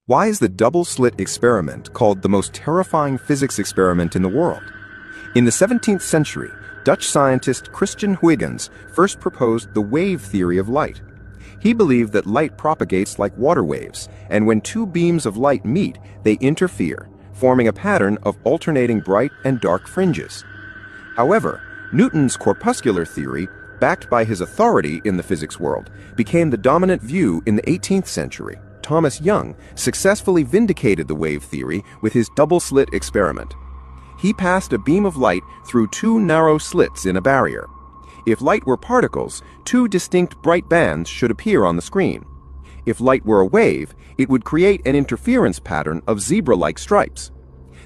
Why is the double-slit experiment called the most terrifying physics experiment in the world? In the 17th century, Dutch scientist Christian Huygens first proposed the wave theory of light. He believed that light propagates like water waves, and when two beams of light meet, they interfere, forming a pattern of alternating bright and dark fringes. However, Newton's corpuscular theory, backed by his authority in the physics world, became the dominant view in the 18th century. Thomas Young successfully vindicated the wave theory with his double-slit experiment. He passed a beam of light through two narrow slits in a barrier. If light were particles, two distinct bright bands should appear on the screen. If light were a wave, it would create an interference pattern of zebra-like stripes.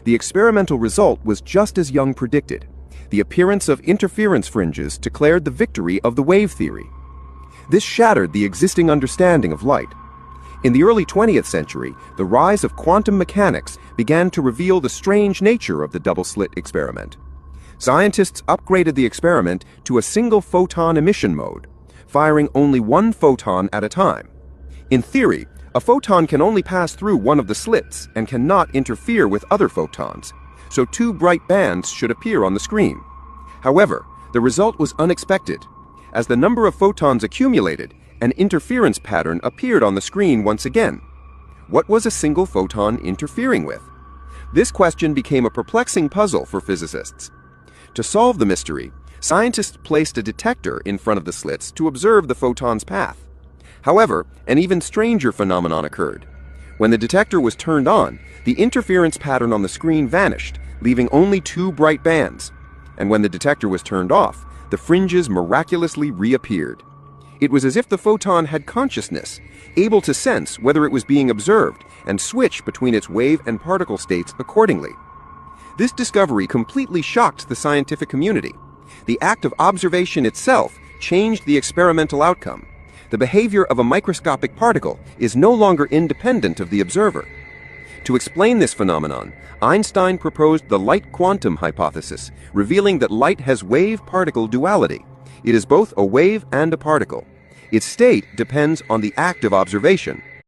The experimental result was just as Young predicted. The appearance of interference fringes declared the victory of the wave theory. This shattered the existing understanding of light. In the early 20th century, the rise of quantum mechanics began to reveal the strange nature of the double-slit experiment. Scientists upgraded the experiment to a single photon emission mode, firing only one photon at a time. In theory, a photon can only pass through one of the slits and cannot interfere with other photons, so two bright bands should appear on the screen. However, the result was unexpected. As the number of photons accumulated, an interference pattern appeared on the screen once again. What was a single photon interfering with? This question became a perplexing puzzle for physicists. To solve the mystery, scientists placed a detector in front of the slits to observe the photon's path. However, an even stranger phenomenon occurred. When the detector was turned on, the interference pattern on the screen vanished, leaving only two bright bands. And when the detector was turned off, the fringes miraculously reappeared. It was as if the photon had consciousness, able to sense whether it was being observed and switch between its wave and particle states accordingly. This discovery completely shocked the scientific community. The act of observation itself changed the experimental outcome. The behavior of a microscopic particle is no longer independent of the observer. To explain this phenomenon, Einstein proposed the light quantum hypothesis, revealing that light has wave-particle duality. It is both a wave and a particle. Its state depends on the act of observation.